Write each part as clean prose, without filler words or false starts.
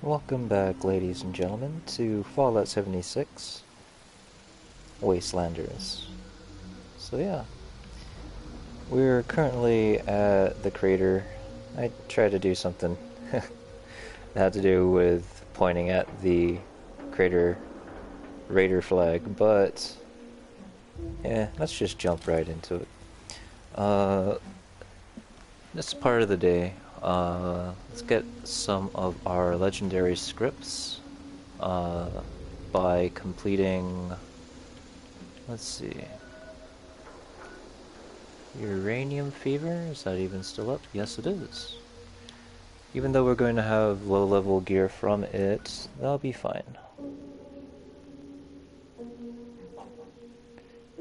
Welcome back, ladies and gentlemen, to Fallout 76 Wastelanders. So yeah, we're currently at the crater. I tried to do something that had to do with pointing at the crater raider flag, but yeah, let's just jump right into it. This part of the day, let's get some of our legendary scripts by completing, let's see, Uranium Fever, is that even still up? Yes, it is. Even though we're going to have low-level gear from it, that'll be fine.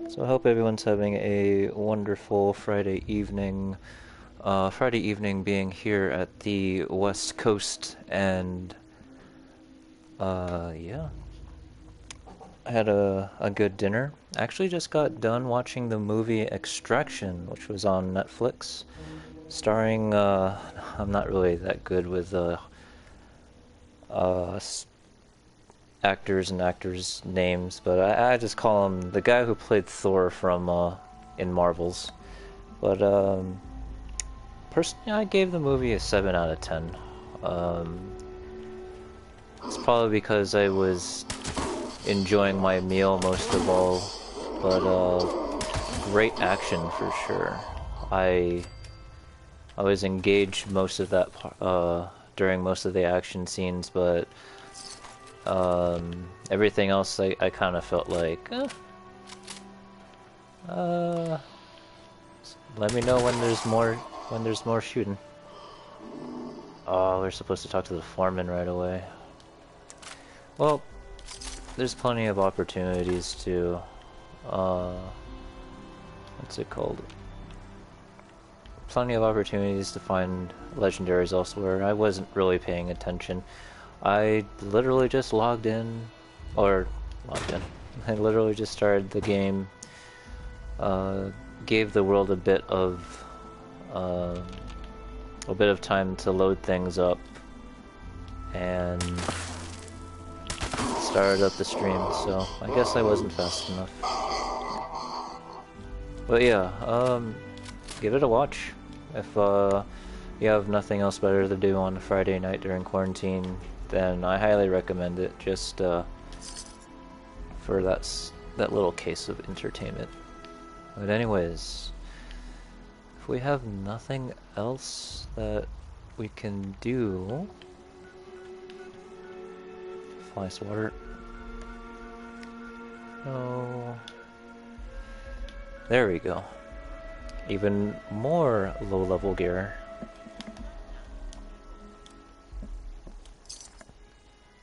So I hope everyone's having a wonderful Friday evening. Friday evening being here at the West Coast, and yeah, I had a good dinner. I actually just got done watching the movie Extraction, which was on Netflix, starring, I'm not really that good with actors and actors' names, but I just call him the guy who played Thor from in Marvels. But personally, I gave the movie a 7 out of 10. It's probably because I was enjoying my meal most of all, but great action for sure. I was engaged most of that during most of the action scenes, but everything else I kind of felt like, let me know when there's more shooting. Oh, we're supposed to talk to the foreman right away. Well, there's plenty of opportunities to, what's it called? Plenty of opportunities to find legendaries elsewhere. I wasn't really paying attention. I literally just logged in. I literally just started the game, gave the world a bit of time to load things up, and started up the stream, so I guess I wasn't fast enough. But yeah, give it a watch. If you have nothing else better to do on a Friday night during quarantine, then I highly recommend it, just for that little case of entertainment. But anyways, if we have nothing else that we can do, ice water. Oh, there we go. Even more low-level gear.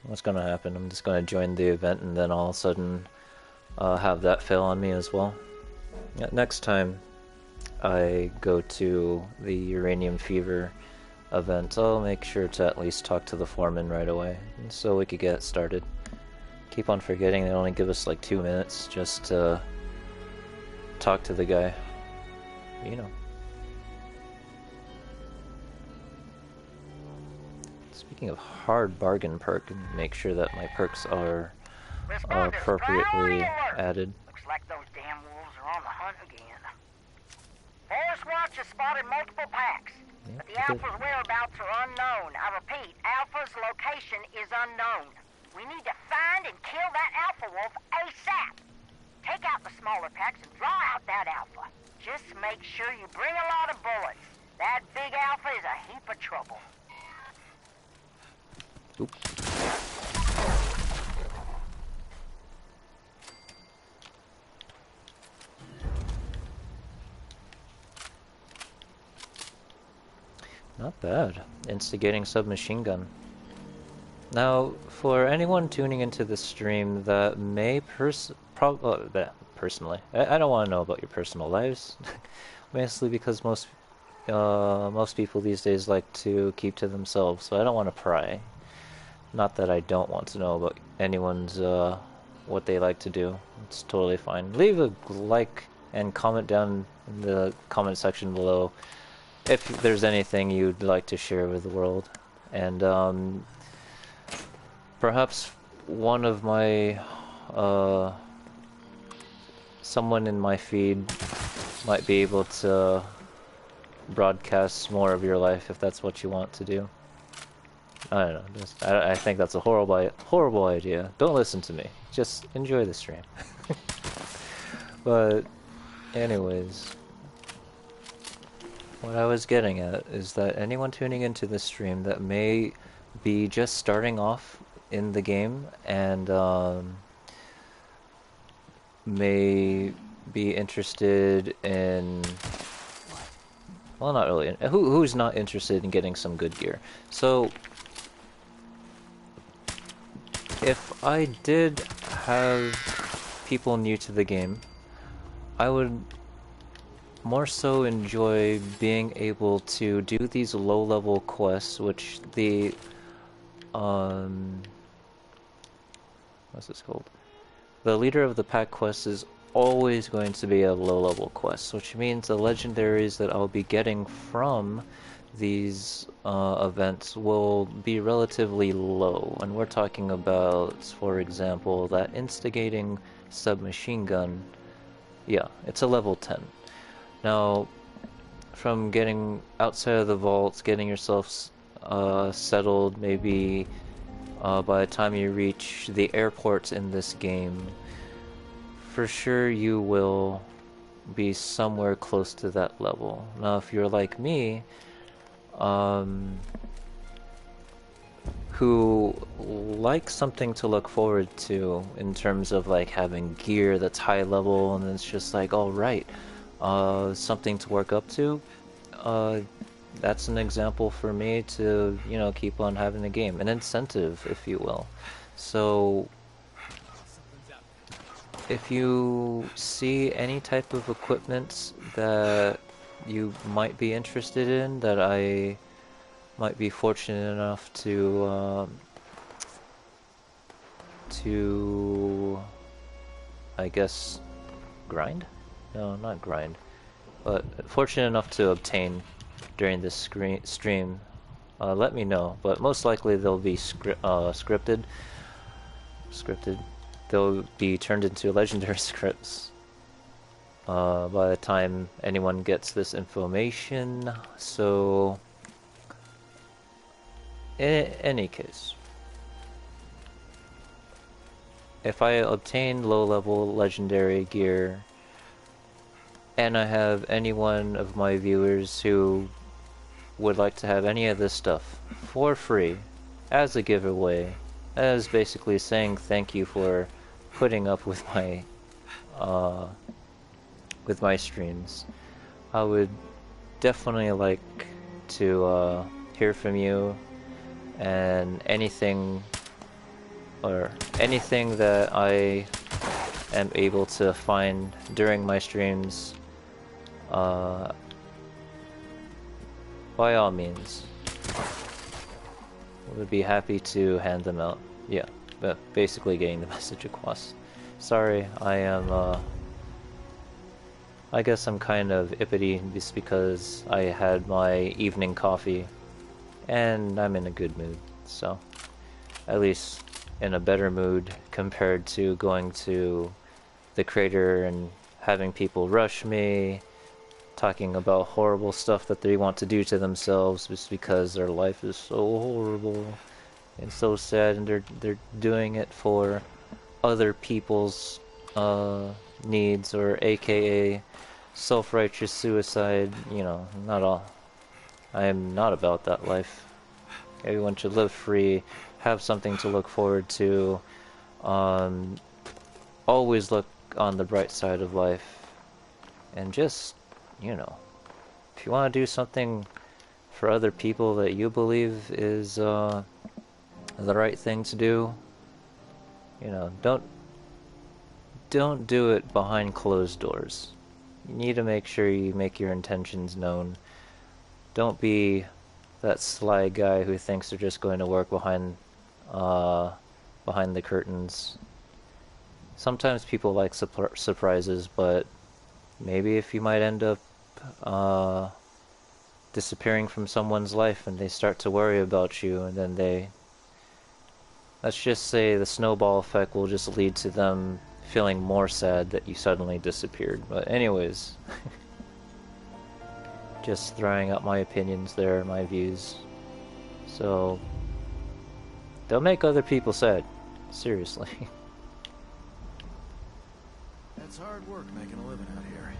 What's gonna happen? I'm just gonna join the event and then all of a sudden have that fail on me as well. Yeah, next time I go to the Uranium Fever event, I'll make sure to at least talk to the foreman right away, so we could get started. Keep on forgetting they only give us like 2 minutes just to talk to the guy. You know. Speaking of hard bargain perk, make sure that my perks are appropriately added. Looks like those damn wolves are on the hunt again. Forest Watch has spotted multiple packs, but the Alpha's whereabouts are unknown. I repeat, Alpha's location is unknown. We need to find and kill that Alpha wolf ASAP. Take out the smaller packs and draw out that Alpha. Just make sure you bring a lot of bullets. That big Alpha is a heap of trouble. Oops. Not bad. Instigating submachine gun. Now, for anyone tuning into the stream that may personally, I don't want to know about your personal lives, mostly because most people these days like to keep to themselves, so I don't want to pry. Not that I don't want to know about anyone's what they like to do. It's totally fine. Leave a like and comment down in the comment section below if there's anything you'd like to share with the world. And perhaps one of my someone in my feed might be able to broadcast more of your life if that's what you want to do. I don't know. I think that's a horrible idea. Don't listen to me. Just enjoy the stream. But anyways, what I was getting at is that anyone tuning into this stream that may be just starting off in the game and may be interested in, well, not really. Who's not interested in getting some good gear? So if I did have people new to the game, I would more so enjoy being able to do these low-level quests, which the what's this called? The leader of the pack quest is always going to be a low-level quest, which means the legendaries that I'll be getting from these events will be relatively low. And we're talking about, for example, that instigating submachine gun. Yeah, it's a level 10. Now, from getting outside of the vaults, getting yourself settled, maybe by the time you reach the airports in this game, for sure you will be somewhere close to that level. Now, if you're like me, who likes something to look forward to in terms of like having gear that's high level, and it's just like, all right, something to work up to, that's an example for me to, you know, keep on having the game, an incentive, if you will. So if you see any type of equipment that you might be interested in, that I might be fortunate enough to I guess grind? No, not grind, but fortunate enough to obtain during this stream, let me know. But most likely they'll be scripted. They'll be turned into legendary scripts by the time anyone gets this information. So in any case, if I obtain low-level legendary gear, and I have any one of my viewers who would like to have any of this stuff for free as a giveaway, as basically saying thank you for putting up with my streams, I would definitely like to hear from you, and anything that I am able to find during my streams, by all means, I would be happy to hand them out. Yeah, but basically getting the message across. Sorry, I guess I'm kind of ippity just because I had my evening coffee and I'm in a good mood, so at least in a better mood compared to going to the crater and having people rush me, talking about horrible stuff that they want to do to themselves just because their life is so horrible and so sad, and they're doing it for other people's needs, or AKA self-righteous suicide. You know, not all. I am not about that life. Everyone should live free, have something to look forward to, always look on the bright side of life, and just, you know, if you want to do something for other people that you believe is the right thing to do, you know, don't do it behind closed doors. You need to make sure you make your intentions known. Don't be that sly guy who thinks they're just going to work behind the curtains. Sometimes people like surprises, but maybe if you might end up disappearing from someone's life and they start to worry about you, and then let's just say the snowball effect will just lead to them feeling more sad that you suddenly disappeared. But anyways, just throwing out my opinions there, my views. So, they'll make other people sad. Seriously. It's hard work making a living out here.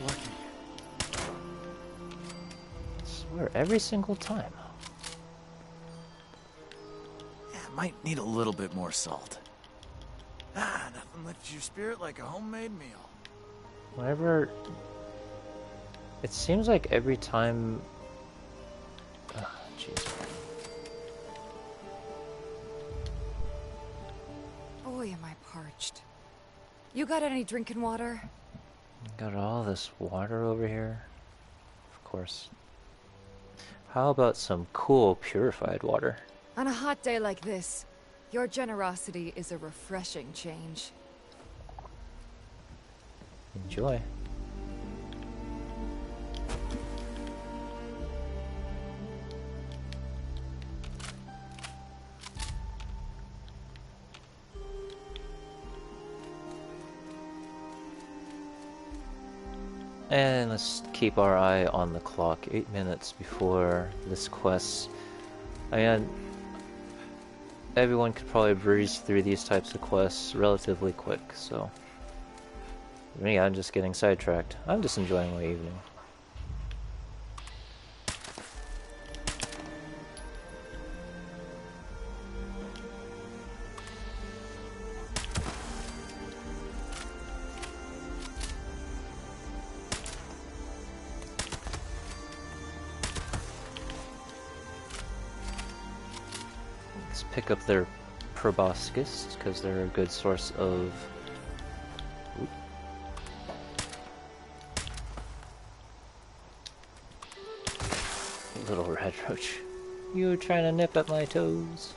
Lucky. I swear, every single time. Yeah, might need a little bit more salt. Ah, nothing lifts your spirit like a homemade meal. Whenever... It seems like every time... Oh, jeez. Boy, am I parched. You got any drinking water? Got all this water over here. Of course. How about some cool purified water? On a hot day like this, your generosity is a refreshing change. Enjoy. And let's keep our eye on the clock. 8 minutes before this quest. And everyone could probably breeze through these types of quests relatively quick, so... Me, I'm just getting sidetracked. I'm just enjoying my evening. Let's pick up their proboscis, because they're a good source of... Oop. Little red roach. You trying to nip at my toes.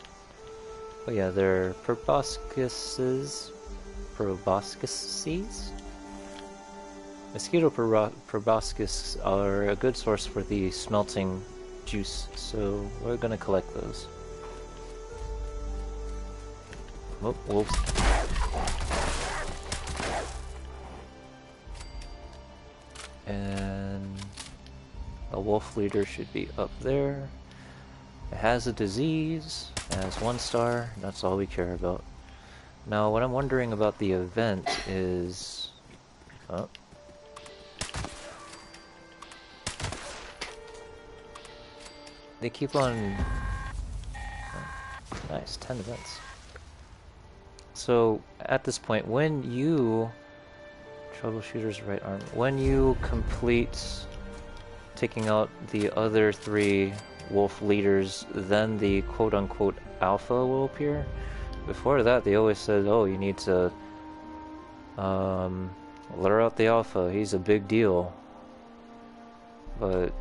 Oh yeah, they're proboscises. Proboscises? Mosquito proboscis are a good source for the smelting juice, so we're gonna collect those. Oh, wolves. And a wolf leader should be up there. It has a disease, it has 1 star, that's all we care about. Now, what I'm wondering about the event is... Oh. They keep on... Oh, nice, 10 events. So, at this point, when you... Troubleshooter's right arm. When you complete taking out the other 3 wolf leaders, then the quote-unquote alpha will appear. Before that, they always said, oh, you need to lure out the alpha, he's a big deal. But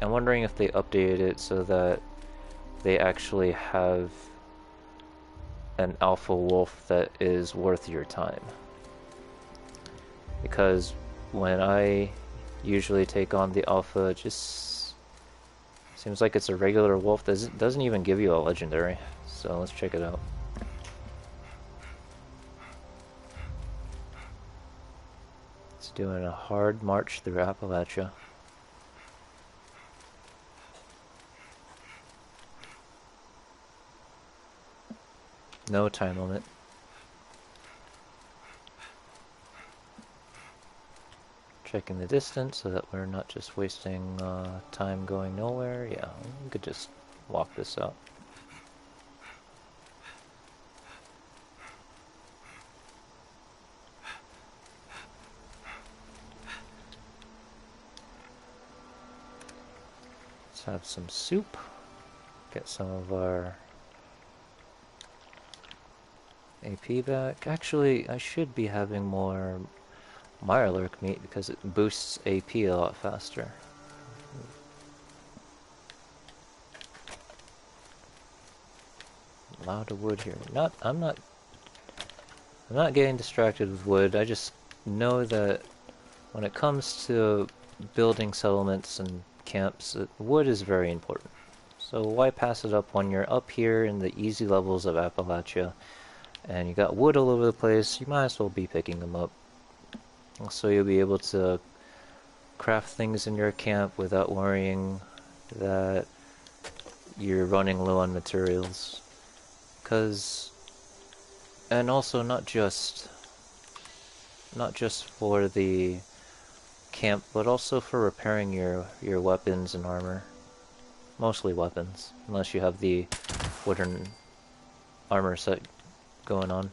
I'm wondering if they updated it so that they actually have an alpha wolf that is worth your time. Because when I usually take on the alpha, it just seems like it's a regular wolf that doesn't even give you a legendary. So let's check it out. It's doing a hard march through Appalachia. No time limit. Checking the distance so that we're not just wasting time going nowhere. Yeah, we could just walk this out. Let's have some soup. Get some of our AP back. Actually, I should be having more Mirelurk meat because it boosts AP a lot faster. A lot of wood here. I'm not getting distracted with wood. I just know that when it comes to building settlements and camps, wood is very important. So why pass it up when you're up here in the easy levels of Appalachia and you got wood all over the place? You might as well be picking them up. So you'll be able to craft things in your camp without worrying that you're running low on materials. And also not just for the camp, but also for repairing your weapons and armor. Mostly weapons, unless you have the wooden armor set going on.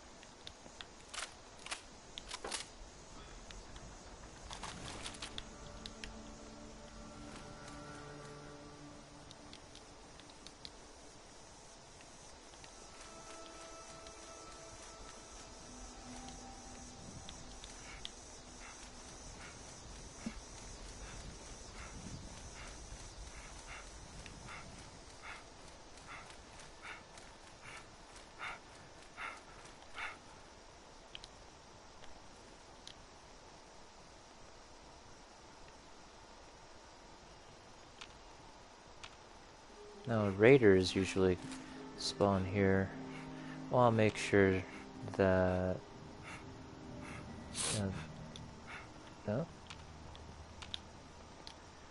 Now raiders usually spawn here. Well, I'll make sure that... no?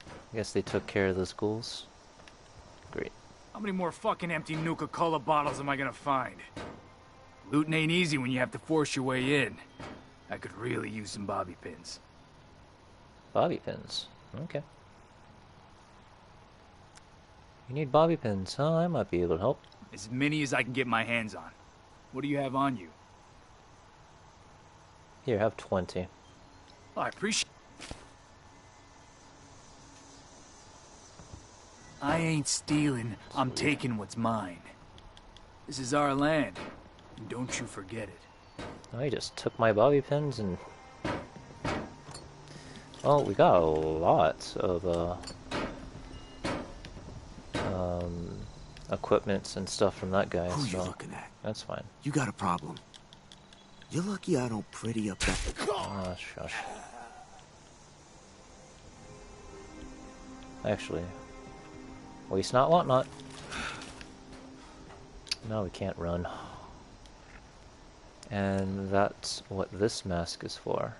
I guess they took care of the schools. Great. How many more fucking empty Nuka-Cola bottles am I gonna find? Looting ain't easy when you have to force your way in. I could really use some bobby pins. Bobby pins. Okay. You need bobby pins, huh? I might be able to help. As many as I can get my hands on. What do you have on you? Here, have 20. Oh, I appreciate... I ain't stealing. I'm taking what's mine. This is our land. And don't you forget it. Oh, he just took my bobby pins and... Well, we got a lot of, equipments and stuff from that guy. Who so you looking at? That's fine. You got a problem. You're lucky I don't pretty up that... Oh, shush. Actually, waste not, want not. No, we can't run. And that's what this mask is for.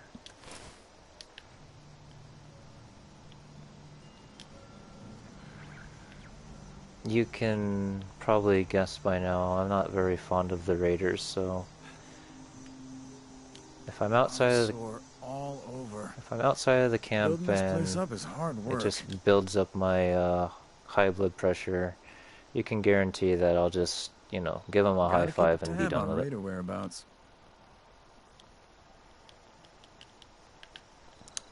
You can probably guess by now, I'm not very fond of the raiders, so if I'm outside of the all over. if I'm outside of the camp Building this and place up is hard work. it just builds up my high blood pressure, you can guarantee that I'll just, you know, give them a high five and be done with it. Raider whereabouts.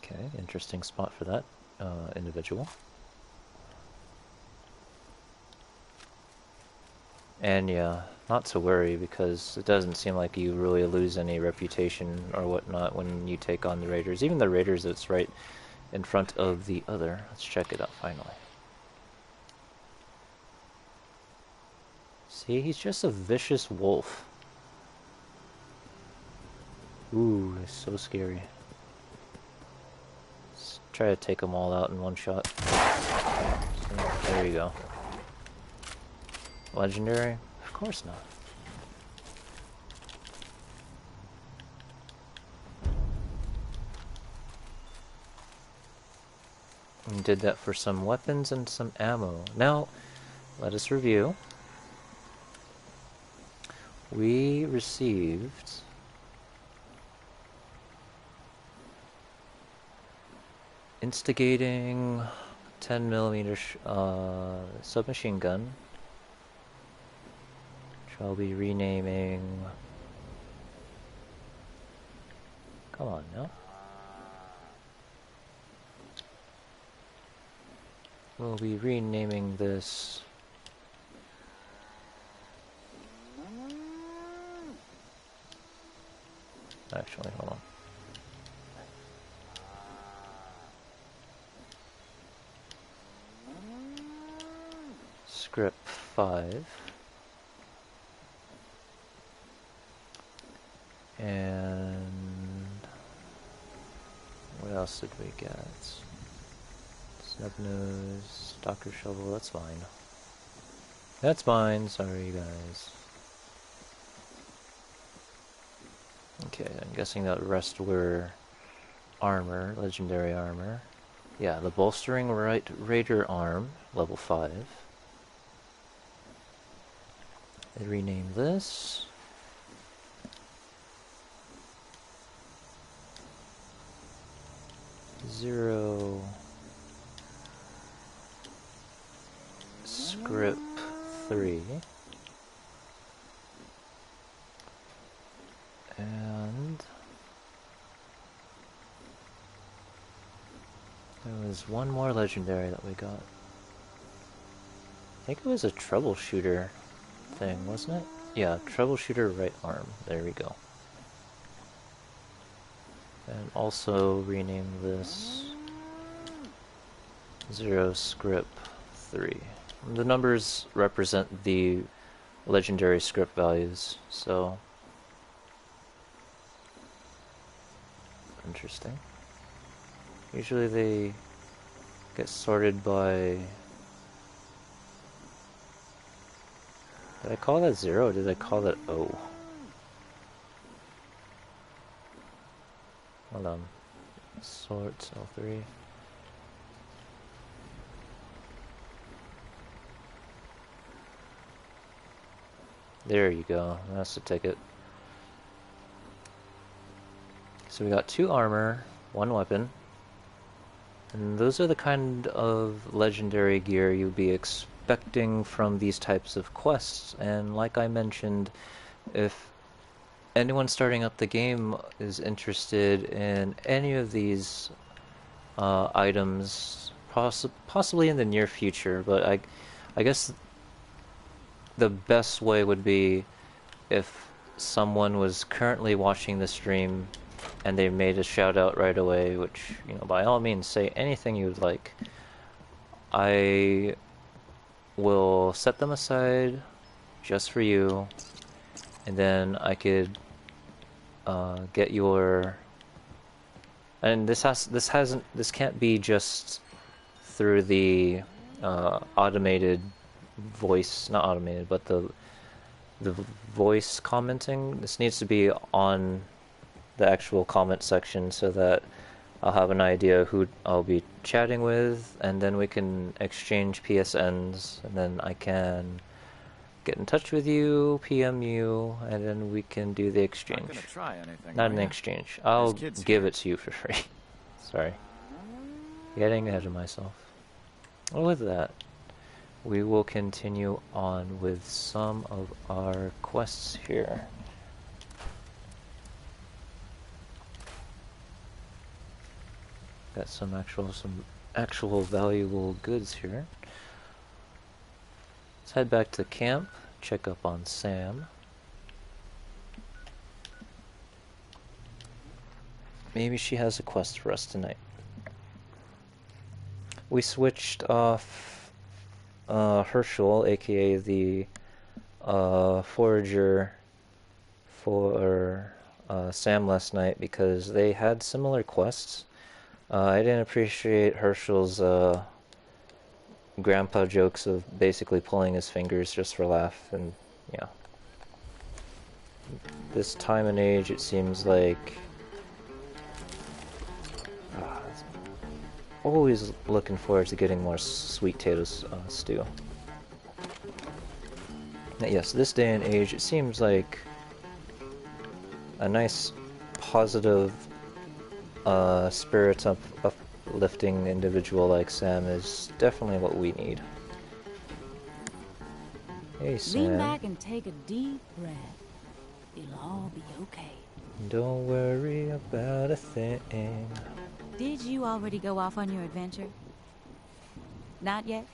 Okay, interesting spot for that individual. And yeah, not to worry, because it doesn't seem like you really lose any reputation or whatnot when you take on the raiders. Even the raiders that's right in front of the other. Let's check it out finally. See, he's just a vicious wolf. Ooh, it's so scary. Let's try to take them all out in one shot. So, there you go. Legendary? Of course not. We did that for some weapons and some ammo. Now, let us review. We received instigating 10mm submachine gun. I'll be renaming... Come on, now. We'll be renaming this... Actually, hold on. Script 5. And what else did we get? Snub-nose, Dr. Shovel, that's fine. That's fine, sorry you guys. Okay, I'm guessing that the rest were armor, legendary armor. Yeah, the bolstering right raider arm, level 5. I rename this. Zero script 3. And there was one more legendary that we got. I think it was a troubleshooter thing, wasn't it? Yeah, troubleshooter right arm. There we go. And also rename this Zero Script 3. The numbers represent the legendary script values, so interesting. Usually they get sorted by... Did I call that 0 or did I call that O? Hold on. Sort L3. There you go. That's the ticket. So we got 2 armor, 1 weapon. And those are the kind of legendary gear you'd be expecting from these types of quests. And like I mentioned, if anyone starting up the game is interested in any of these items, possibly in the near future, but I guess the best way would be if someone was currently watching the stream and they made a shout out right away, which, you know, by all means, say anything you would like. I will set them aside just for you, and then I could get your... And this can't be just through the automated voice, not automated, but the voice commenting. This needs to be on the actual comment section so that I'll have an idea who I'll be chatting with, and then we can exchange PSNs, and then I can get in touch with you, PM you, and then we can do the exchange. Not gonna try anything, Not an are ya? exchange. I'll kids give here. it to you for free. Sorry. Getting ahead of myself. Well, with that, we will continue on with some of our quests here. Got some actual valuable goods here. Let's head back to camp, check up on Sam. Maybe she has a quest for us tonight. We switched off Herschel, aka the forager, for Sam last night because they had similar quests. I didn't appreciate Herschel's grandpa jokes of basically pulling his fingers just for laugh, and yeah. This time and age, it seems like always looking forward to getting more sweet potatoes stew. Yes, this day and age, it seems like a nice, positive, spirits uplifting individual like Sam is definitely what we need. Hey, Sam. Lean back and take a deep breath. It'll all be okay. Don't worry about a thing. Did you already go off on your adventure? Not yet?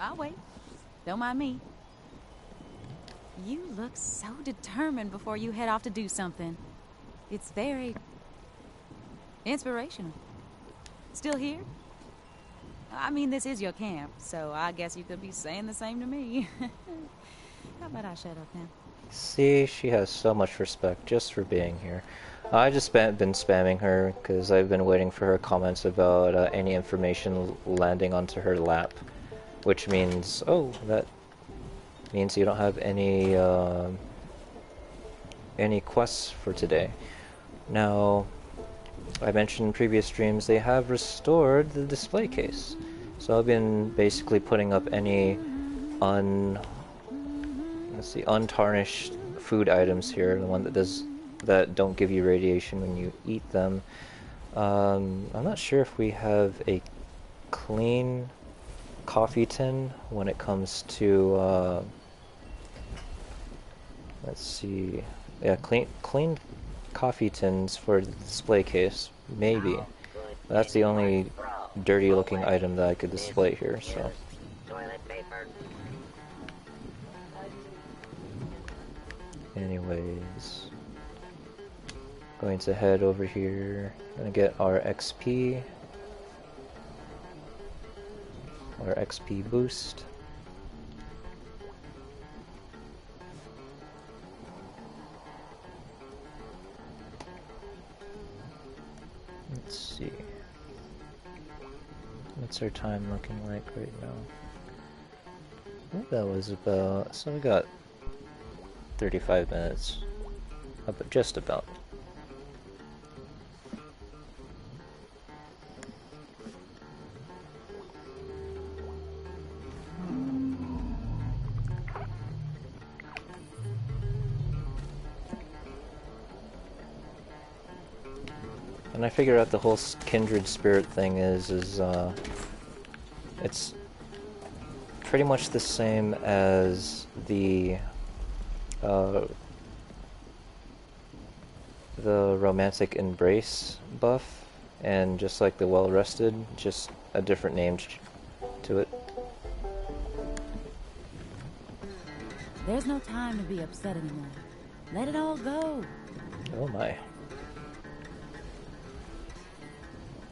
I'll wait. Don't mind me. You look so determined before you head off to do something. It's very inspirational. Still here? I mean, this is your camp, so I guess you could be saying the same to me. How about I shut up now? See, she has so much respect just for being here. I just been spamming her because I've been waiting for her comments about any information landing onto her lap, which means, oh, that means you don't have any quests for today. Now, I mentioned in previous streams they have restored the display case, so I've been basically putting up any untarnished food items here, the one that don't give you radiation when you eat them. I'm not sure if we have a clean coffee tin when it comes to let's see. Yeah, clean coffee tins for the display case, maybe. That's the only dirty looking item that I could display here, so. Anyways, going to head over here, gonna get our XP boost. Let's see. What's our time looking like right now? I think that was about, so we got 35 minutes. Just about. And I figure out the whole kindred spirit thing is it's pretty much the same as the romantic embrace buff, and just like the well rested, just a different name to it. There's no time to be upset anymore. Let it all go. Oh my.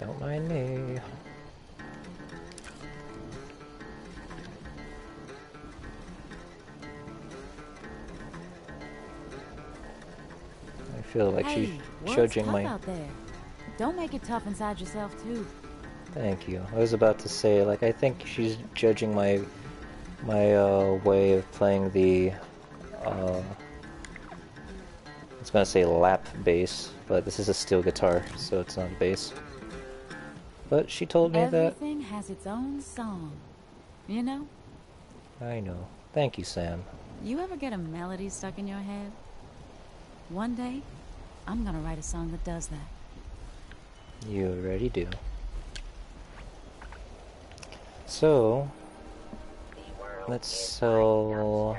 Don't mind me. I feel like Hey, she's judging tough my... out there. Don't make it tough inside yourself too. Thank you. I was about to say, like, I think she's judging my way of playing the I was gonna say lap bass, but this is a steel guitar, so it's not a bass. But she told me Everything has its own song, you know? I know. Thank you, Sam. You ever get a melody stuck in your head? One day, I'm gonna write a song that does that. You already do. So, let's sell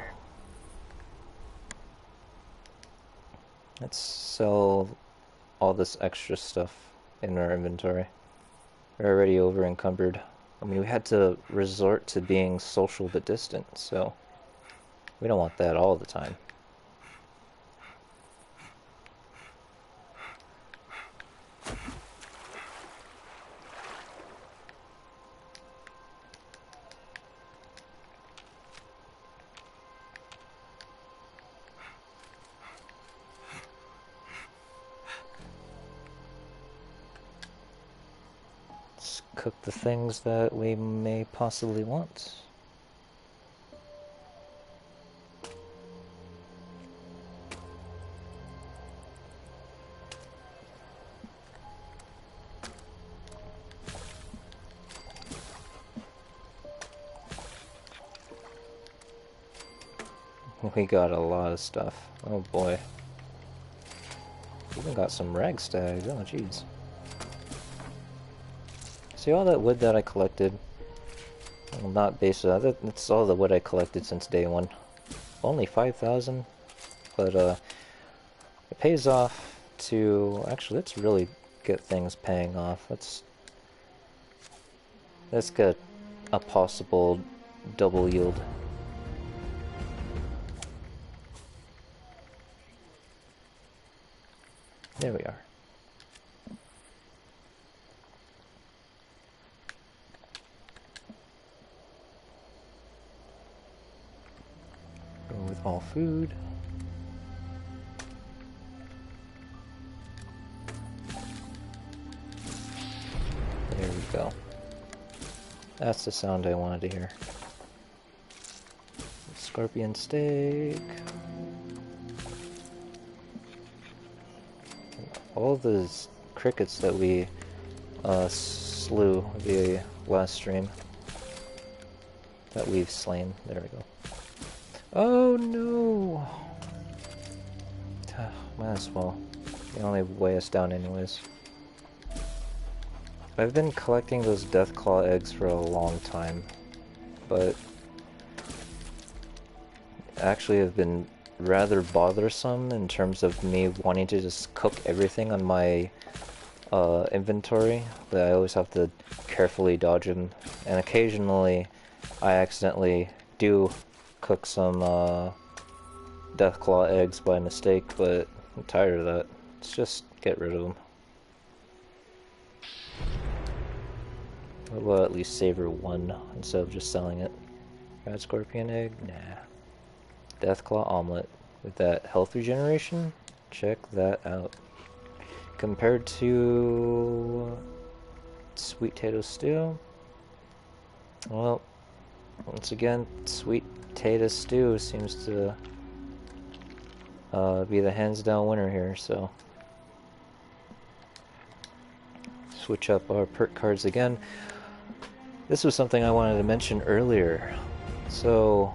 all this extra stuff in our inventory. We're already over encumbered. I mean, we had to resort to being social but distant, so we don't want that all the time. Cook the things that we may possibly want. We got a lot of stuff. Oh boy. Even got some ragstags. Oh jeez. See all that wood that I collected? Well, not basically, that's all the wood I collected since day one. Only 5,000, but it pays off to, actually let's really get things paying off. Let's get a possible double yield. There we are. With all food. go. That's the sound I wanted to hear. Scorpion steak. All those crickets that we slew the last stream. That we've slain. There we go. Oh no! Might as well. They only weigh us down anyways. I've been collecting those Deathclaw eggs for a long time, but actually have been rather bothersome in terms of me wanting to just cook everything on my inventory, that I always have to carefully dodge them, and occasionally I accidentally do cook some Deathclaw eggs by mistake, but I'm tired of that. Let's just get rid of them. We'll at least savor one instead of just selling it. Red scorpion egg? Nah. Deathclaw omelet with that health regeneration? Check that out. Compared to sweet potato stew? Well, once again, sweet potato stew seems to be the hands down winner here, so switch up our perk cards again. This was something I wanted to mention earlier. So,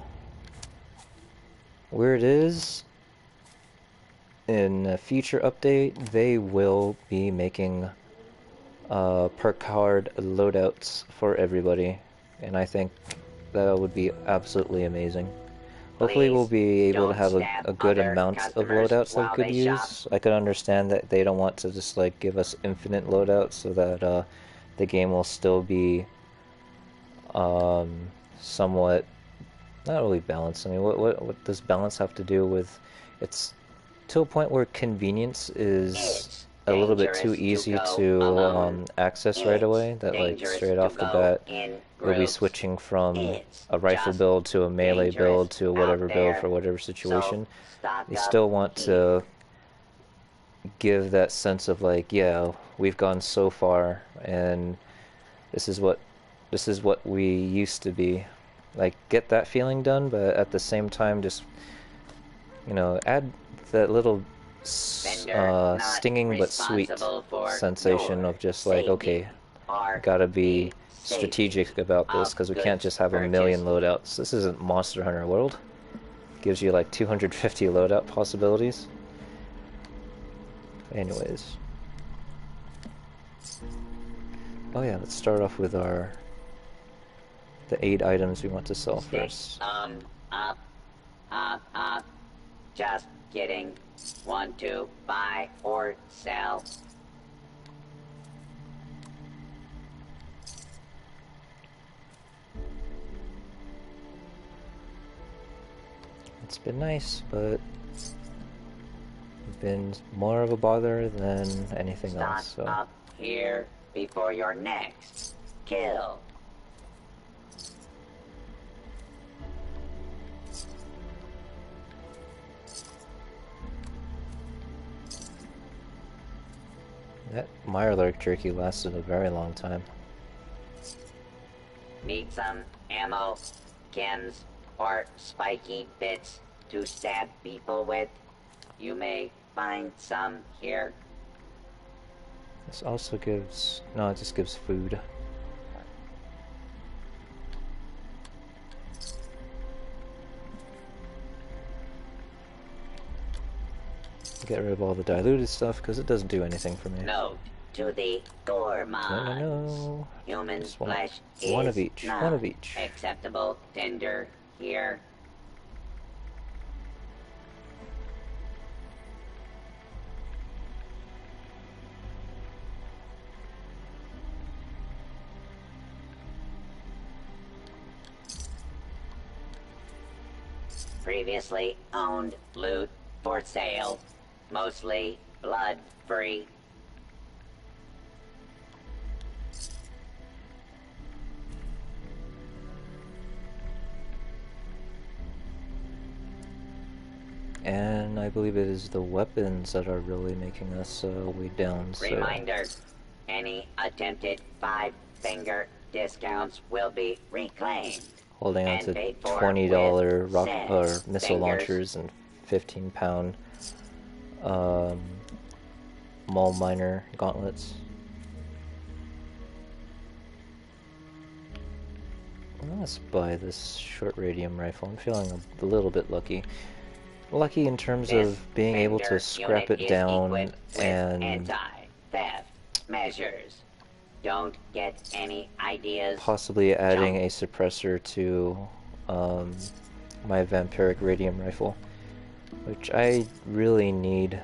where it is, in a future update, they will be making perk card loadouts for everybody, and I think that would be absolutely amazing. Hopefully we'll be able to have a good amount of loadouts that we could use. I could understand that they don't want to just like give us infinite loadouts so that the game will still be somewhat not really balanced. I mean, what does balance have to do with? It's to a point where convenience is a little bit too easy to access right away. That like straight off the bat, you'll be switching from a rifle build to a melee build to a whatever build for whatever situation. They still want to give that sense of like, yeah, we've gone so far, and this is what we used to be. Like, get that feeling done, but at the same time, just, you know, add that little stinging but sweet sensation of just like, okay, gotta be strategic about this, because we can't just have a million loadouts. This isn't Monster Hunter World. It gives you like 250 loadout possibilities. Anyways. Oh yeah, let's start off with the 8 items we want to sell first. Just kidding. Want to buy or sell? It's been nice, but it's been more of a bother than anything else. So up here before your next kill. that Mirelurk jerky lasted a very long time. Need some ammo, chems, or spiky bits to stab people with? You may find some here. This also gives... no, it just gives food. Get rid of all the diluted stuff, because it doesn't do anything for me. Note to the gourmands. No. Human Just flesh one is of each. not One of each. acceptable tender here. Previously owned loot for sale. Mostly blood-free. And I believe it is the weapons that are really making us weighed down. So. Reminder, any attempted 5 finger discounts will be reclaimed. Holding on And to paid for $20 with rock or said missile fingers. launchers and 15-pound mole miner gauntlets. Let's buy this short radium rifle. I'm feeling a little bit lucky. Lucky in terms This of being able to finger scrap unit it is down equipped with and anti-theft measures. Don't get any ideas. possibly adding Jump. a suppressor to my vampiric radium rifle, which I really need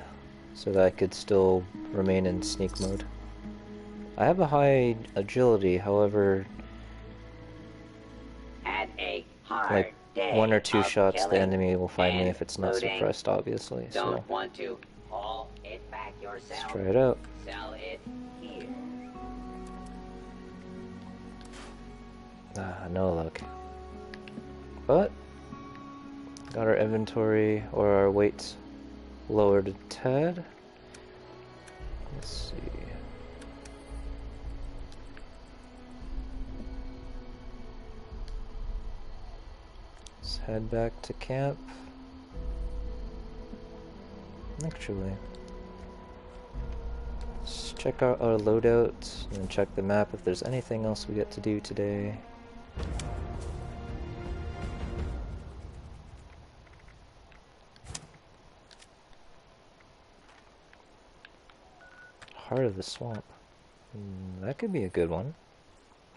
so that I could still remain in sneak mode. I have a high agility, however, Had a hard like day 1 or 2 of shots the killing enemy will find me and if it's not looting. suppressed, obviously, so Don't want to haul it back let's yourself. try it out. Sell it here. No luck. But got our inventory or our weight lowered a tad. Let's see. Let's head back to camp. Actually, let's check out our loadout and check the map if there's anything else we get to do today. Heart of the Swamp. That could be a good one.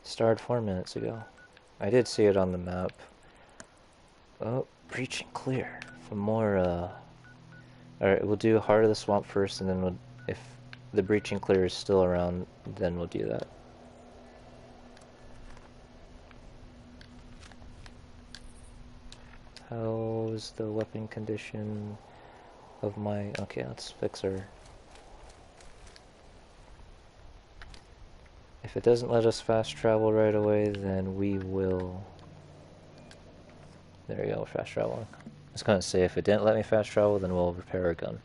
Started 4 minutes ago. I did see it on the map. Oh, breach and clear. For more, Alright, we'll do Heart of the Swamp first, and then if the breach and clear is still around, then we'll do that. How's the weapon condition of my... Okay, let's fix her. If it doesn't let us fast travel right away, then we will... There we go, fast traveling. I was gonna say, if it didn't let me fast travel, then we'll repair our gun.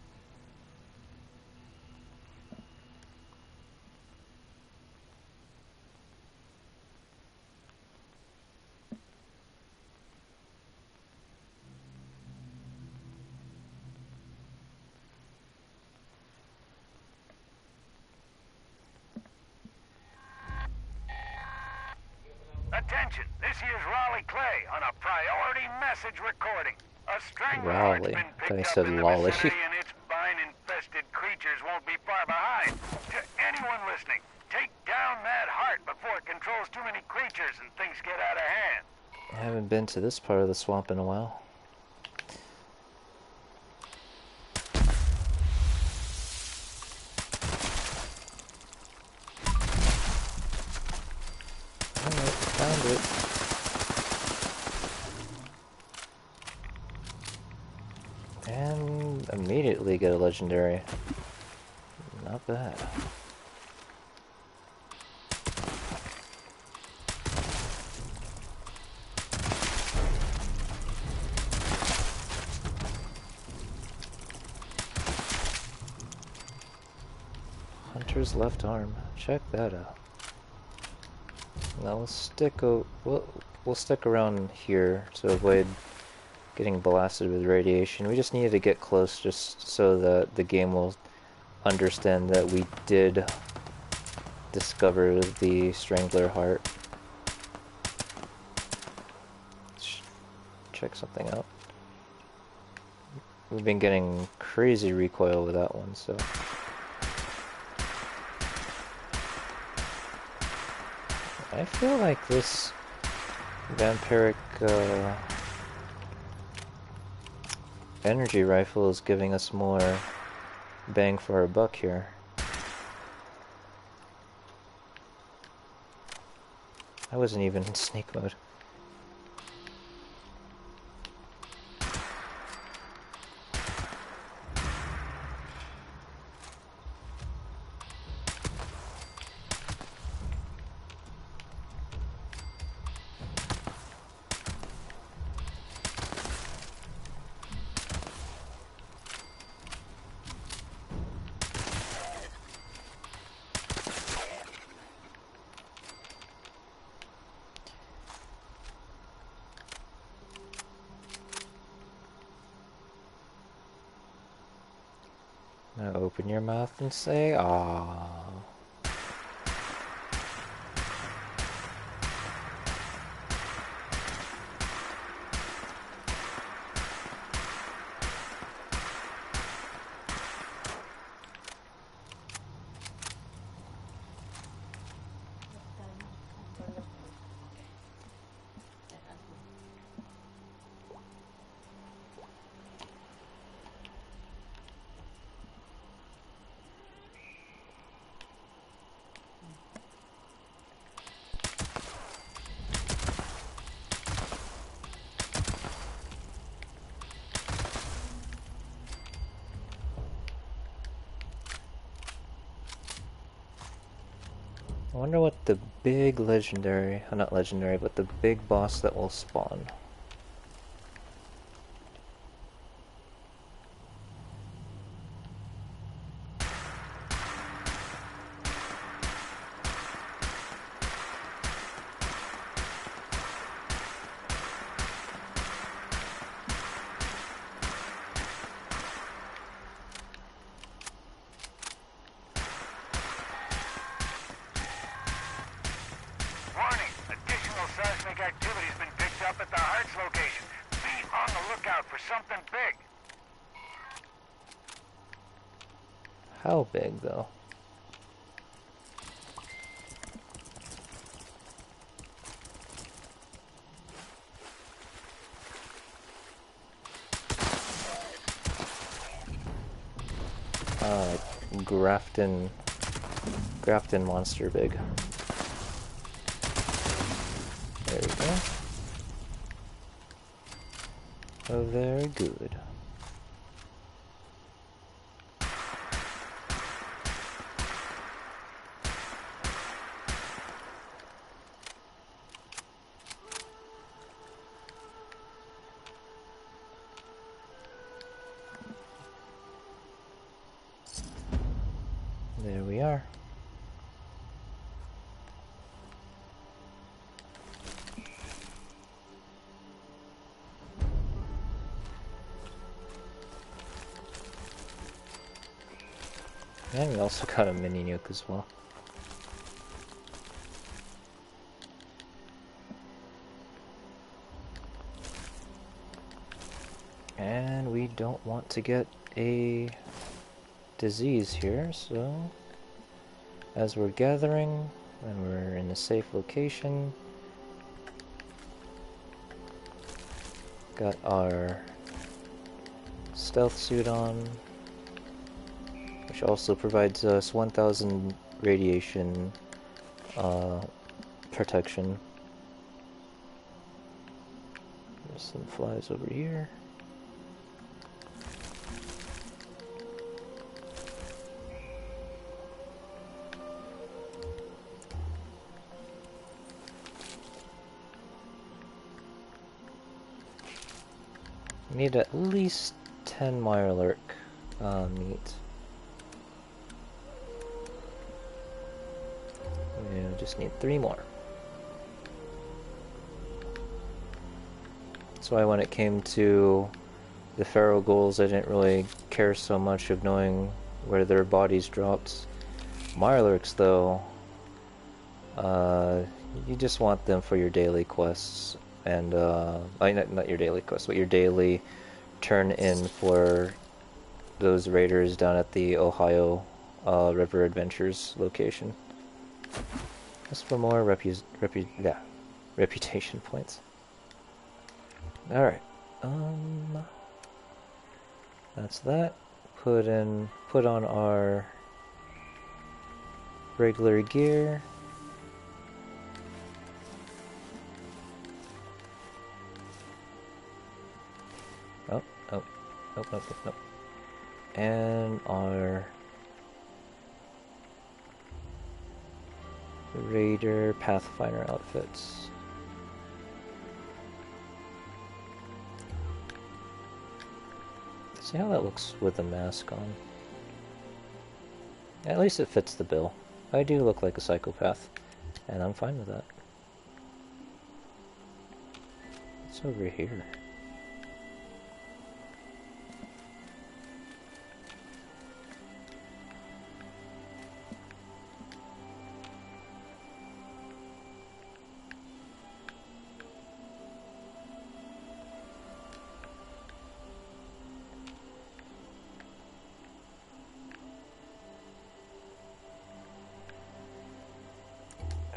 Attention, this here's Raleigh Clay on a priority message recording. A strangleheart's Raleigh. been Thought you picked up said in the Lolly. vicinity and its vine-infested creatures won't be far behind. To anyone listening, take down that heart before it controls too many creatures and things get out of hand. I haven't been to this part of the swamp in a while. Alright, found it. And immediately get a legendary. Not bad. Hunter's left arm. Check that out. Now we'll stick around here to avoid getting blasted with radiation. We just needed to get close just so that the game will understand that we did discover the Strangler heart. Let's check something out. We've been getting crazy recoil with that one, so... I feel like this vampiric energy rifle is giving us more bang for our buck here. I wasn't even in sneak mode. Now open your mouth and say, "Ah." I wonder what the big legendary, not legendary, but the big boss that will spawn. Warning! Additional seismic activity's been picked up at the Hearts location. Be on the lookout for something big. How big, though? Grafton monster big. There we go. Oh, very good. There we are. And we also got a mini nuke as well. And we don't want to get a disease here, so as we're gathering and we're in a safe location, got our stealth suit on, which also provides us 1000 radiation protection. There's some flies over here. Need at least 10 Mirelurk meat. We just need 3 more. That's why when it came to the Pharaoh ghouls, I didn't really care so much of knowing where their bodies dropped. Mirelurks, though, you just want them for your daily quests. And, not your daily quest, but your daily turn in for those raiders down at the Ohio River Adventures location. Just for more reputation points. Alright, that's that. Put on our regular gear. Nope. And our Raider Pathfinder outfits. See how that looks with the mask on. At least it fits the bill. I do look like a psychopath, and I'm fine with that. What's over here?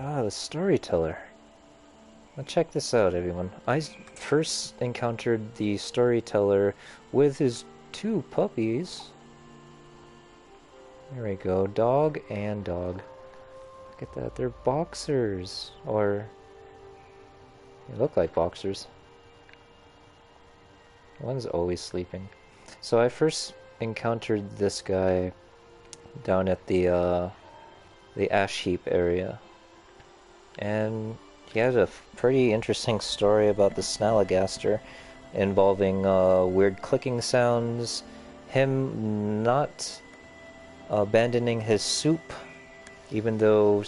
Ah, the storyteller. Now check this out, everyone. I first encountered the storyteller with his 2 puppies. There we go, dog and dog. Look at that, they're boxers. Or, they look like boxers. One's always sleeping. So I first encountered this guy down at the ash heap area. And he had a pretty interesting story about the Snallygaster involving weird clicking sounds, him not abandoning his soup, even though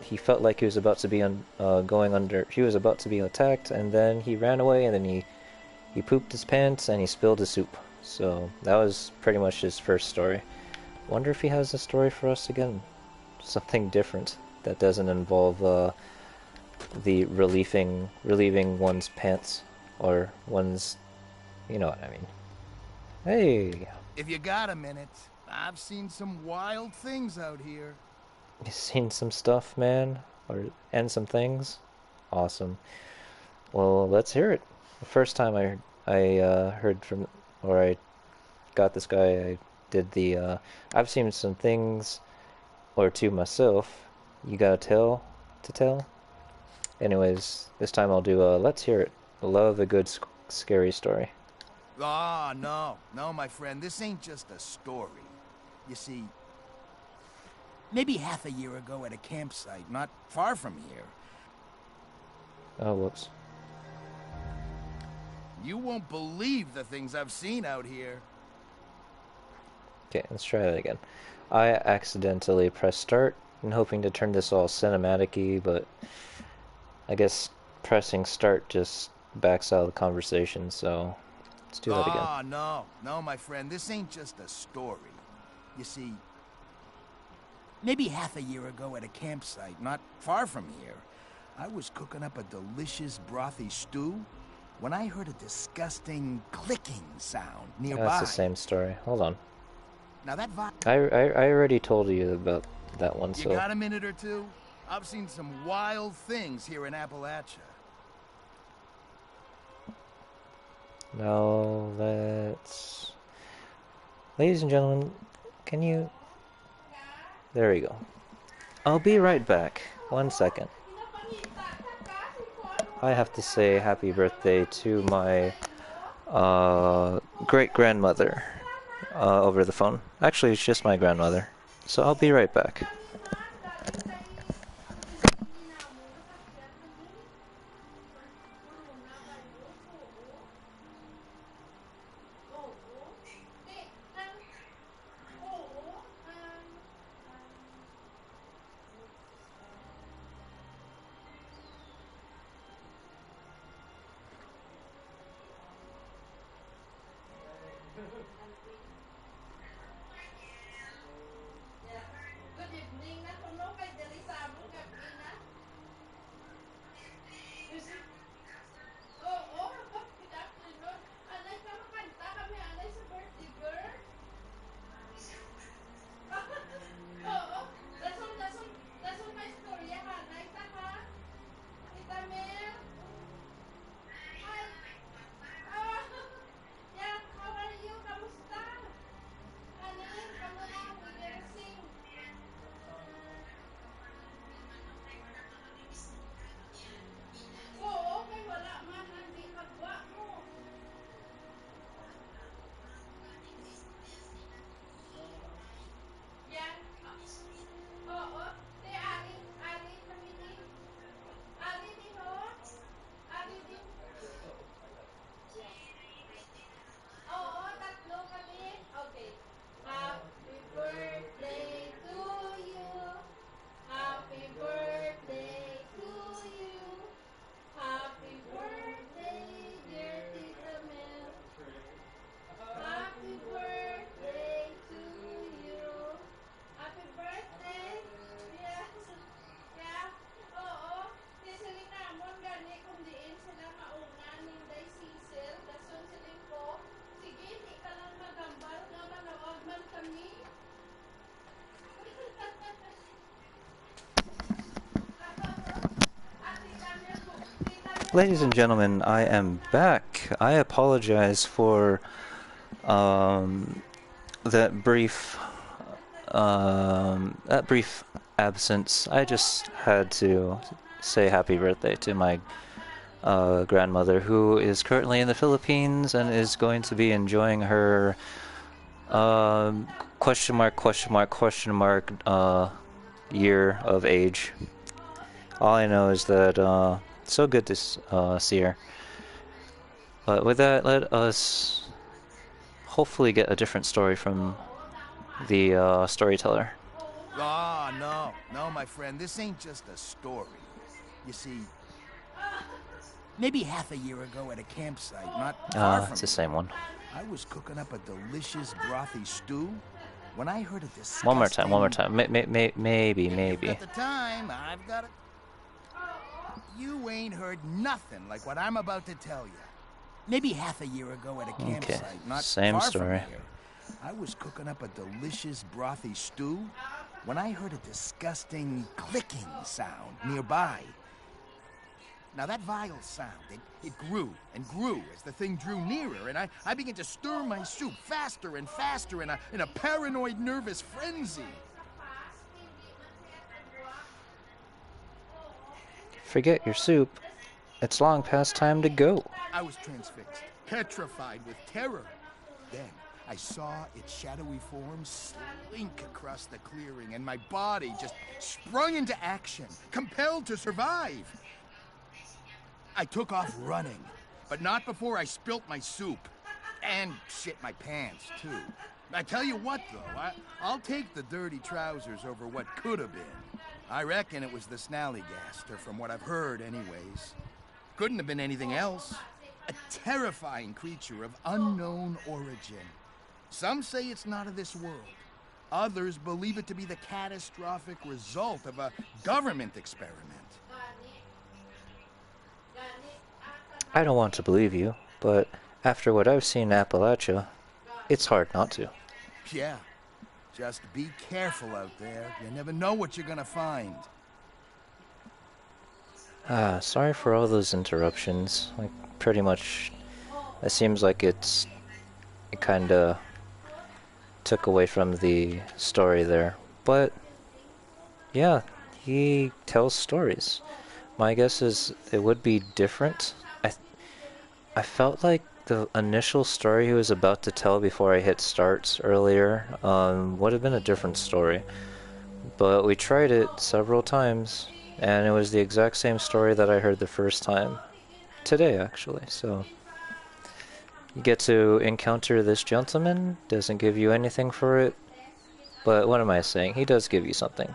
he felt like he was about to be he was about to be attacked, and then he ran away, and then he pooped his pants and he spilled his soup. So that was pretty much his first story. Wonder if he has a story for us again, something different that doesn't involve the relieving one's pants or one's, you know what I mean. Hey, If you got a minute, I've seen some wild things out here. you seen some stuff, man, and some things? Awesome. Well, let's hear it. The first time I heard from, or I got this guy, I did the I've seen some things or two myself. You got a tale to tell? Anyways, this time I'll do let's hear it. Love a good scary story. Ah, no, my friend, this ain't just a story. You see, maybe half a year ago at a campsite not far from here. Oh, whoops. You won't believe the things I've seen out here. Okay, let's try that again. I accidentally pressed start and hoping to turn this all cinematic-y, but I guess pressing start just backs out of the conversation, so let's do that again. Ah, no, my friend, this ain't just a story. You see, maybe half a year ago at a campsite not far from here, I was cooking up a delicious brothy stew when I heard a disgusting clicking sound nearby. That's the same story. Hold on. Now that I already told you about that one, so... You got a minute or two? I've seen some wild things here in Appalachia. Now let's... Ladies and gentlemen, can you... There we go. I'll be right back. 1 second. I have to say happy birthday to my great-grandmother over the phone. Actually, it's just my grandmother. So I'll be right back. Ladies and gentlemen, I am back. I apologize for that brief absence. I just had to say happy birthday to my grandmother, who is currently in the Philippines and is going to be enjoying her question mark year of age. All I know is that so good to see her. But with that, let us hopefully get a different story from the storyteller. Ah, no, my friend. This ain't just a story. You see, maybe half a year ago at a campsite, not far from It's the same one. I was cooking up a delicious brothy stew when I heard a disgusting... One more time. Maybe. At the time, I've got it. You ain't heard nothing like what I'm about to tell you. Maybe half a year ago at a campsite, not same far story. from here. I was cooking up a delicious brothy stew when I heard a disgusting clicking sound nearby. Now that vile sound, it grew and grew as the thing drew nearer, and I began to stir my soup faster and faster in a paranoid, nervous frenzy. Forget your soup. It's long past time to go. I was transfixed, petrified with terror. Then I saw its shadowy form slink across the clearing, and my body just sprung into action, compelled to survive. I took off running, but not before I spilt my soup. And shit my pants, too. I tell you what, though, I'll take the dirty trousers over what could have been. I reckon it was the Snallygaster, from what I've heard anyways. Couldn't have been anything else. A terrifying creature of unknown origin. Some say it's not of this world. Others believe it to be the catastrophic result of a government experiment. I don't want to believe you, but after what I've seen in Appalachia, it's hard not to. Yeah. Just be careful out there. You never know what you're gonna find. Sorry for all those interruptions. Like, pretty much, it seems like it kinda took away from the story there. But, yeah, he tells stories. My guess is it would be different. I felt like the initial story he was about to tell before I hit start earlier would have been a different story. But we tried it several times, and it was the exact same story that I heard the first time. Today, actually, so... You get to encounter this gentleman, doesn't give you anything for it, but what am I saying? He does give you something.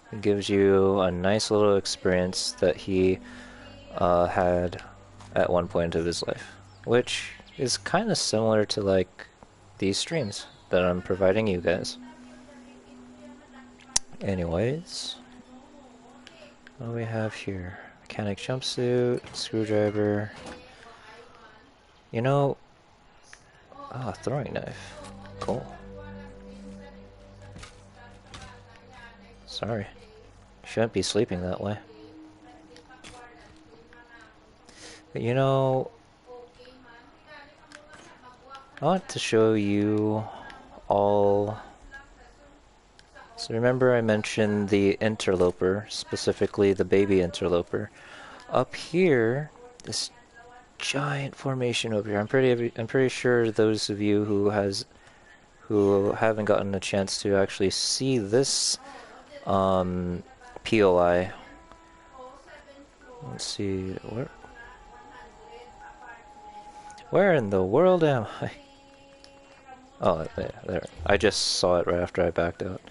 He gives you a nice little experience that he had at one point of his life, which is kind of similar to like these streams that I'm providing you guys. Anyways, what do we have here? Mechanic jumpsuit, screwdriver. You know, throwing knife. Cool. Sorry. Shouldn't be sleeping that way. But you know, I want to show you all. So remember I mentioned the interloper, specifically the baby interloper. Up here, this giant formation over here. I'm pretty sure those of you who haven't gotten a chance to actually see this POI. Let's see, where in the world am I? Oh, there. I just saw it right after I backed out.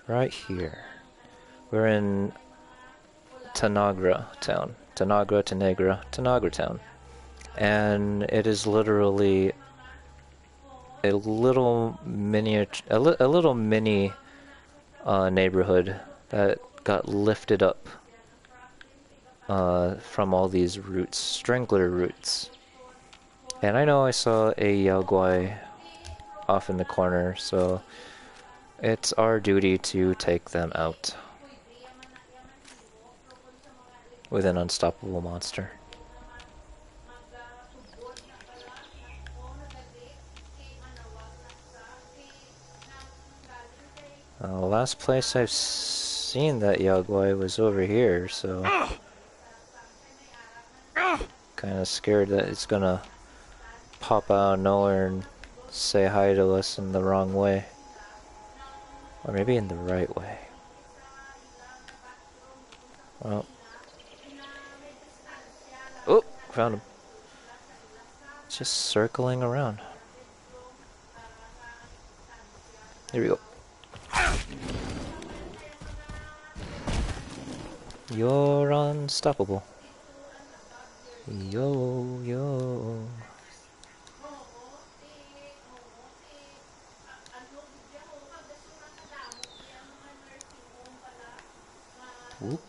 Right here. We're in Tanagra town. Tanagra town. And it is literally a little mini neighborhood that got lifted up from all these roots, strangler roots. And I know I saw a Yaoguai off in the corner, so it's our duty to take them out with an unstoppable monster. Last place I've seen that Yaguai was over here, so kind of scared that it's gonna pop out of nowhere and say hi to us in the wrong way. Or maybe in the right way. Well. Oh, found him. Just circling around. Here we go. You're unstoppable. Yo, yo. Whoop.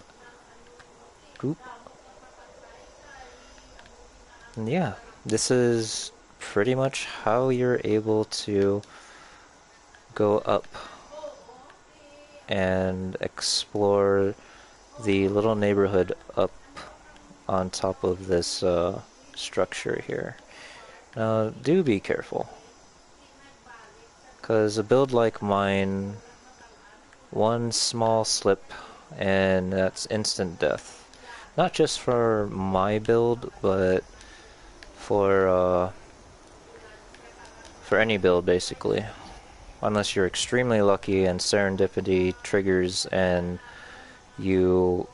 Whoop. And yeah, this is pretty much how you're able to go up and explore the little neighborhood up on top of this structure here. Now, do be careful, because a build like mine, one small slip and that's instant death. Not just for my build, but for any build basically. Unless you're extremely lucky and serendipity triggers and you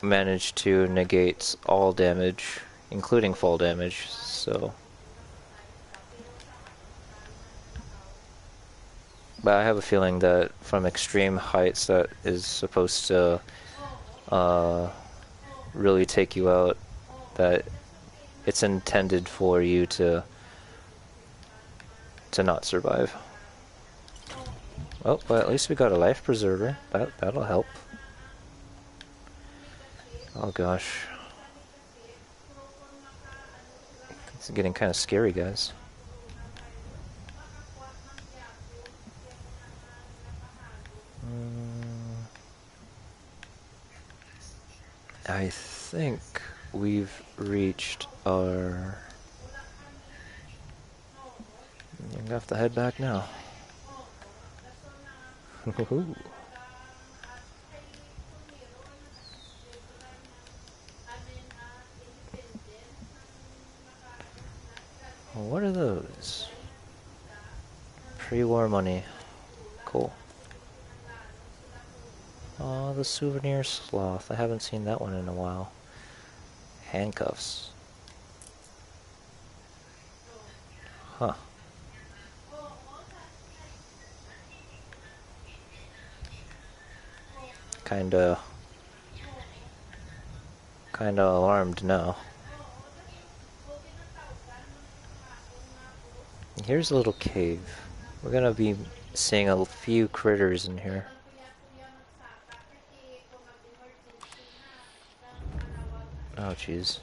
manage to negate all damage, including fall damage, so. But I have a feeling that from extreme heights that is supposed to really take you out, that it's intended for you to not survive. Oh, well, at least we got a life preserver. That'll help. Oh gosh. It's getting kind of scary, guys. I think we've reached our... I'm gonna have to head back now. What are those? Pre-war money. Cool. Oh, the souvenir sloth. I haven't seen that one in a while. Handcuffs. Huh. Kinda alarmed now. Here's a little cave. We're gonna be seeing a few critters in here. Oh, jeez.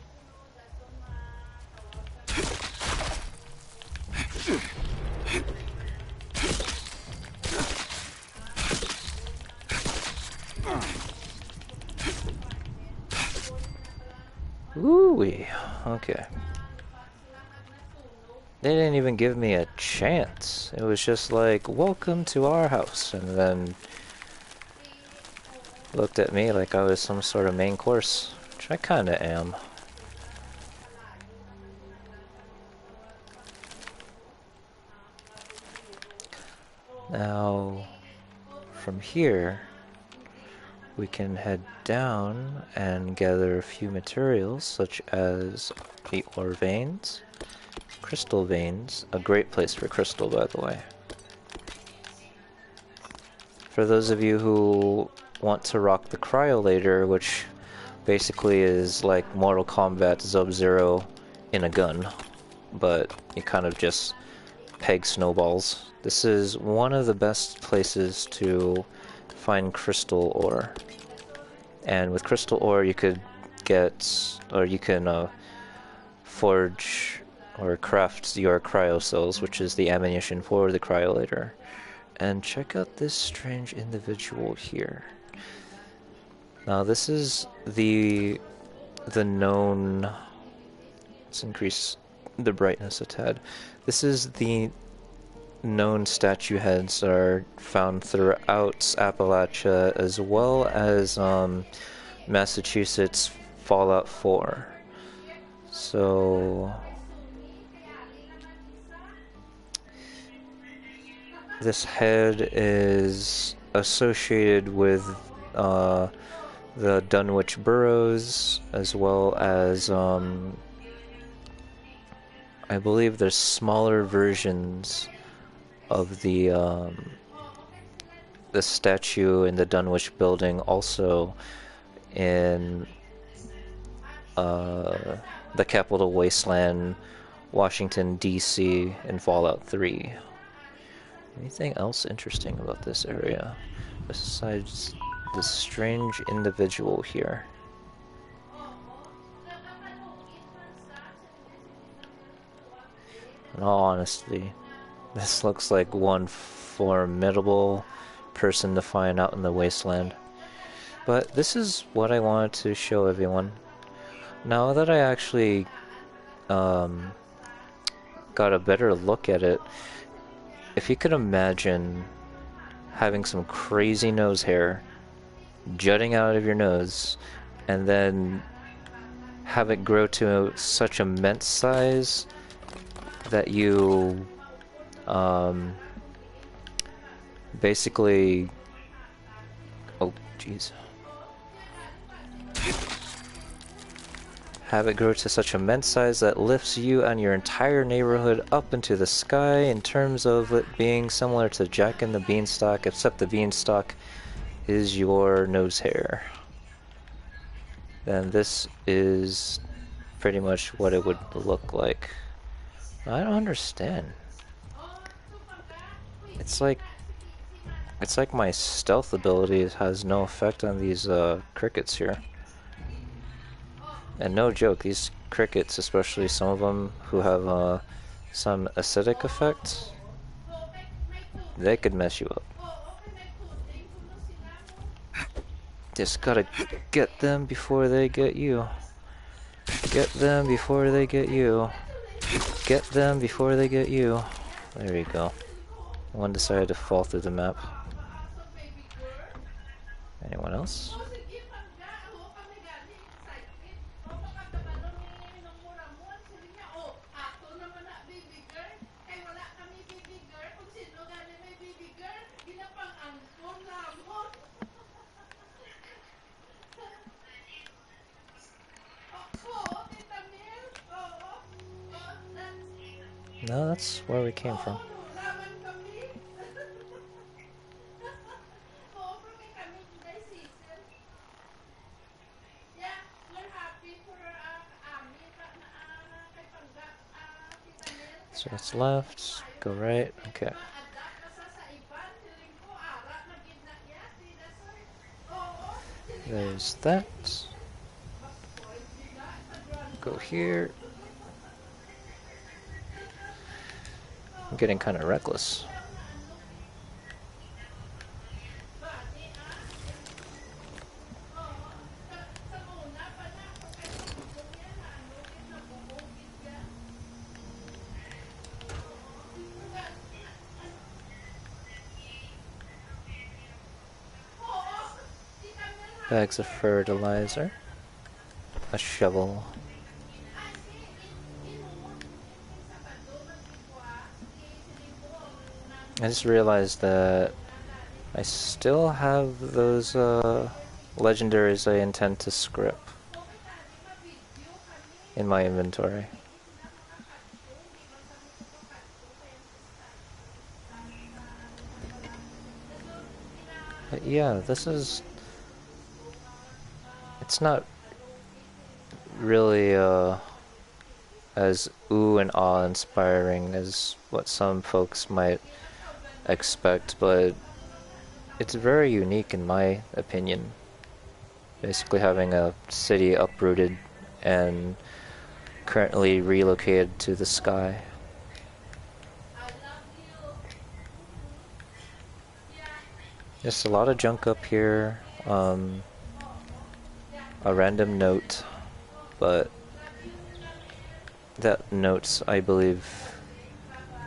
Ooh-wee. Okay. They didn't even give me a chance. It was just like, welcome to our house, and then looked at me like I was some sort of main course, which I kinda am. Now, from here, we can head down and gather a few materials, such as the ore veins, crystal veins, a great place for crystal, by the way. For those of you who want to rock the cryolator, which basically is like Mortal Kombat Sub-Zero in a gun, but you kind of just peg snowballs. This is one of the best places to find crystal ore. And with crystal ore you could get, or you can forge or craft your cryo cells, which is the ammunition for the cryolator. And check out this strange individual here. Now this is the known... Let's increase the brightness a tad. This is the known statue heads are found throughout Appalachia as well as Massachusetts Fallout 4. So this head is associated with the Dunwich boroughs, as well as I believe there's smaller versions of the statue in the Dunwich building also in the capital wasteland, Washington, D.C. in Fallout 3. Anything else interesting about this area besides this strange individual here? In all honesty, this looks like one formidable person to find out in the wasteland. But this is what I wanted to show everyone. Now that I actually got a better look at it, if you could imagine having some crazy nose hair jutting out of your nose and then have it grow to such immense size that you basically, oh jeez, have it grow to such immense size that lifts you and your entire neighborhood up into the sky, in terms of it being similar to Jack and the Beanstalk, except the Beanstalk is your nose hair. Then this is pretty much what it would look like. I don't understand. It's like my stealth ability has no effect on these crickets here. And no joke, these crickets, especially some of them who have some acidic effect, they could mess you up. Just gotta get them before they get you. Get them before they get you. Get them before they get you. There you go. One decided to fall through the map. Anyone else? No, that's where we came from. So it's left, go right, okay. There's that. Go here. I'm getting kind of reckless. Bags of fertilizer. A shovel. I just realized that I still have those legendaries I intend to script in my inventory. But yeah, this is... it's not really as ooh and awe inspiring as what some folks might expect, but it's very unique in my opinion. Basically having a city uprooted and currently relocated to the sky. Just a lot of junk up here. A random note, but that note, I believe,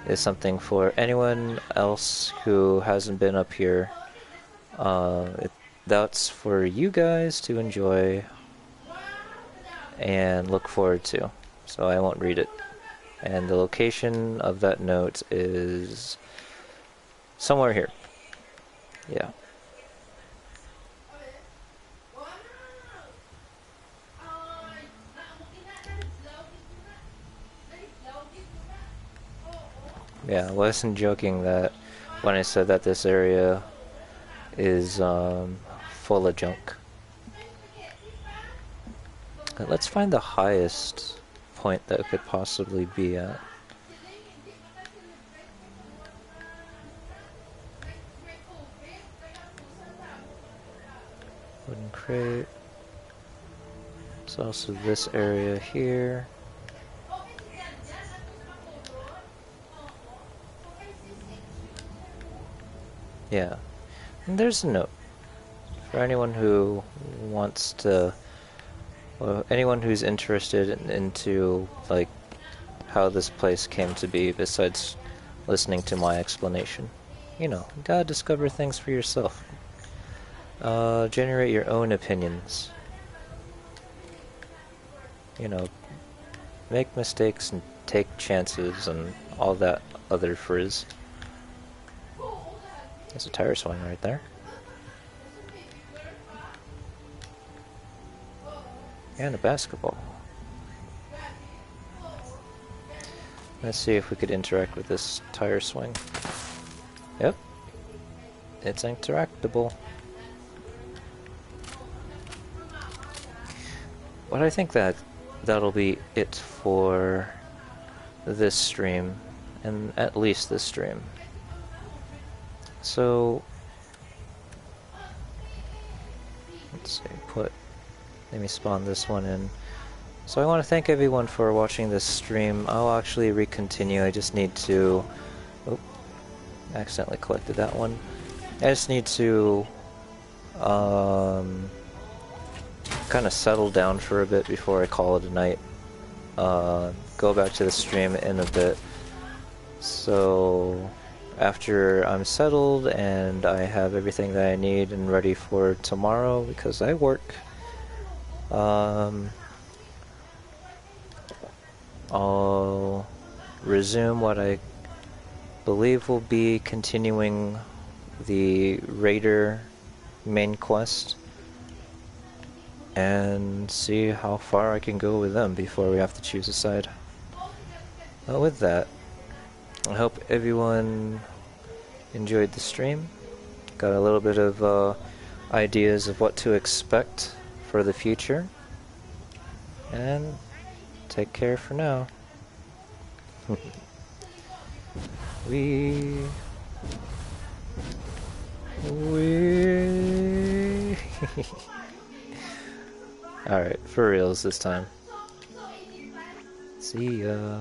is something for anyone else who hasn't been up here. That's for you guys to enjoy and look forward to. So I won't read it. And the location of that note is somewhere here. Yeah. Yeah, I wasn't joking that when I said that this area is full of junk. Let's find the highest point that it could possibly be at. Wooden crate. There's also this area here. Yeah. And there's a note for anyone who wants to, well, anyone who's interested into like how this place came to be besides listening to my explanation. You know, you gotta discover things for yourself. Generate your own opinions. You know, make mistakes and take chances and all that other frizz. There's a tire swing right there. And a basketball. Let's see if we could interact with this tire swing. Yep. It's interactable. But I think that'll be it for this stream, and at least this stream. So let's see, let me spawn this one in. So I want to thank everyone for watching this stream. I'll actually recontinue. I just need to, oh, accidentally collected that one. I just need to kind of settle down for a bit before I call it a night. Go back to the stream in a bit. So after I'm settled and I have everything that I need and ready for tomorrow, because I work, I'll resume what I believe will be continuing the Raider main quest and see how far I can go with them before we have to choose a side. Well, with that, I hope everyone enjoyed the stream, got a little bit of ideas of what to expect for the future, and take care for now. We Alright, for reals this time. See ya.